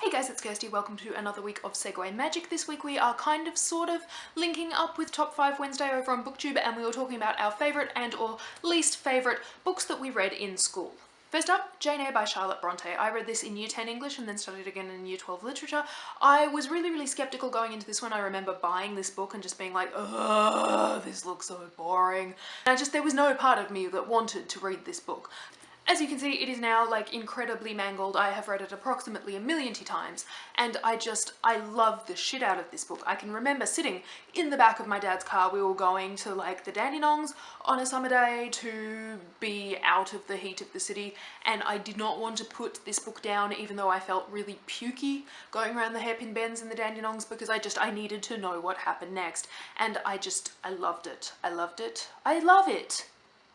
Hey guys, it's Kirsty. Welcome to another week of Segway Magic. This week we are kind of sort of linking up with Top 5 Wednesday over on BookTube, and we were talking about our favourite and or least favourite books that we read in school. First up, Jane Eyre by Charlotte Bronte. I read this in Year 10 English and then studied again in Year 12 Literature. I was really skeptical going into this one. I remember buying this book and just being like, ugh, this looks so boring. And there was no part of me that wanted to read this book. As you can see, it is now like incredibly mangled. I have read it approximately 1,000,000 times, and I love the shit out of this book. I can remember sitting in the back of my dad's car. We were going to like the Dandenongs on a summer day to be out of the heat of the city, and I did not want to put this book down even though I felt really pukey going around the hairpin bends in the Dandenongs, because I needed to know what happened next, and I loved it. I loved it. I love it.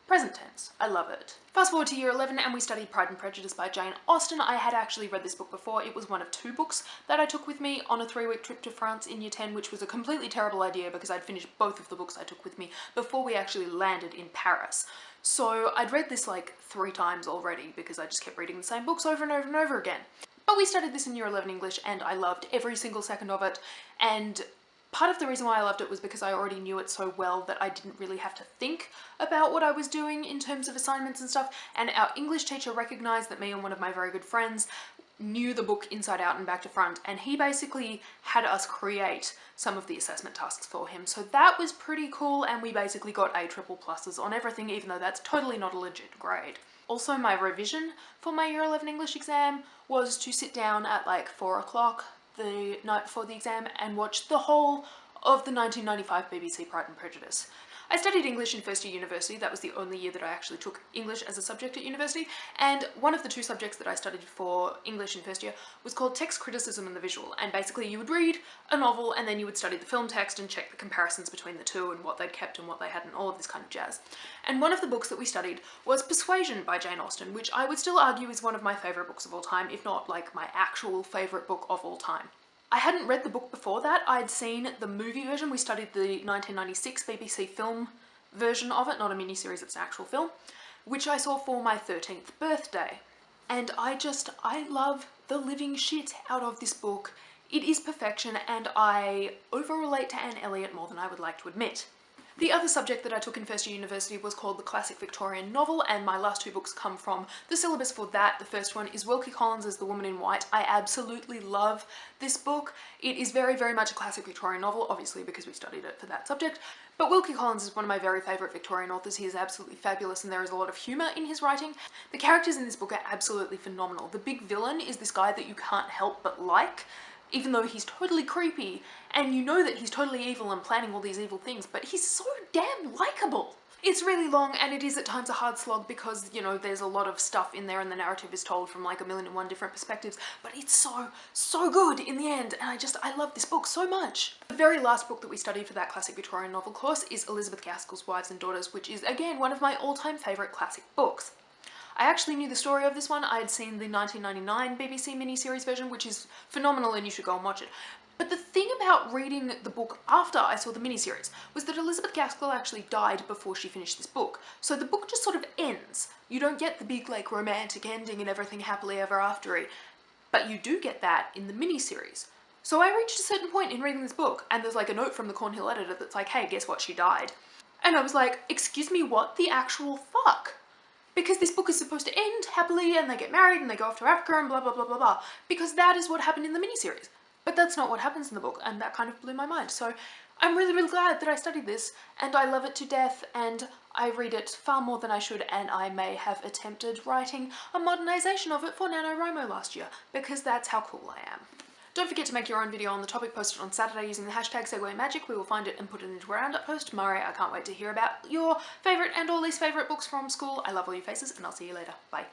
Present tense. I love it. Fast forward to Year 11 and we studied Pride and Prejudice by Jane Austen. I had actually read this book before. It was one of 2 books that I took with me on a 3-week trip to France in Year 10, which was a completely terrible idea because I'd finished both of the books I took with me before we actually landed in Paris. So I'd read this like 3 times already because I just kept reading the same books over and over and over again. But we studied this in Year 11 English and I loved every single second of it, and part of the reason why I loved it was because I already knew it so well that I didn't really have to think about what I was doing in terms of assignments and stuff, and our English teacher recognised that me and one of my very good friends knew the book inside out and back to front, and he basically had us create some of the assessment tasks for him. So that was pretty cool, and we basically got A++ on everything, even though that's totally not a legit grade. Also, my revision for my Year 11 English exam was to sit down at like 4 o'clock the night before the exam and watch the whole of the 1995 BBC Pride and Prejudice. I studied English in first year university. That was the only year that I actually took English as a subject at university, and one of the 2 subjects that I studied for English in first year was called Text Criticism and the Visual, and basically you would read a novel and then you would study the film text and check the comparisons between the 2 and what they'd kept and what they hadn't, all of this kind of jazz. And one of the books that we studied was Persuasion by Jane Austen, which I would still argue is one of my favourite books of all time, if not like my actual favourite book of all time. I hadn't read the book before that. I'd seen the movie version. We studied the 1996 BBC film version of it, not a miniseries, it's an actual film, which I saw for my 13th birthday. And I love the living shit out of this book. It is perfection, and I over-relate to Anne Elliot more than I would like to admit. The other subject that I took in first year university was called the Classic Victorian Novel, and my last 2 books come from the syllabus for that. The first one is Wilkie Collins' The Woman in White. I absolutely love this book. It is very much a classic Victorian novel, obviously because we studied it for that subject, but Wilkie Collins is one of my very favourite Victorian authors. He is absolutely fabulous and there is a lot of humour in his writing. The characters in this book are absolutely phenomenal. The big villain is this guy that you can't help but like, even though he's totally creepy, and you know that he's totally evil and planning all these evil things, but he's so damn likeable. It's really long, and it is at times a hard slog because, you know, there's a lot of stuff in there and the narrative is told from like 1,000,001 different perspectives, but it's so good in the end, and I love this book so much. The very last book that we studied for that classic Victorian novel course is Elizabeth Gaskell's Wives and Daughters, which is again one of my all-time favourite classic books. I actually knew the story of this one. I had seen the 1999 BBC miniseries version, which is phenomenal and you should go and watch it. But the thing about reading the book after I saw the miniseries was that Elizabeth Gaskell actually died before she finished this book. So the book just sort of ends. You don't get the big like romantic ending and everything happily ever after-y, but you do get that in the miniseries. So I reached a certain point in reading this book and there's like a note from the Cornhill editor that's like, hey, guess what, she died. And I was like, excuse me, what the actual fuck? Because this book is supposed to end happily and they get married and they go off to Africa and blah blah blah blah blah, because that is what happened in the miniseries. But that's not what happens in the book, and that kind of blew my mind. So I'm really glad that I studied this, and I love it to death, and I read it far more than I should, and I may have attempted writing a modernisation of it for NaNoWriMo last year, because that's how cool I am. Don't forget to make your own video on the topic, posted on Saturday using the hashtag SegwayMagic. We will find it and put it into a roundup post. Mari, I can't wait to hear about your favourite and or least favourite books from school. I love all your faces, and I'll see you later. Bye.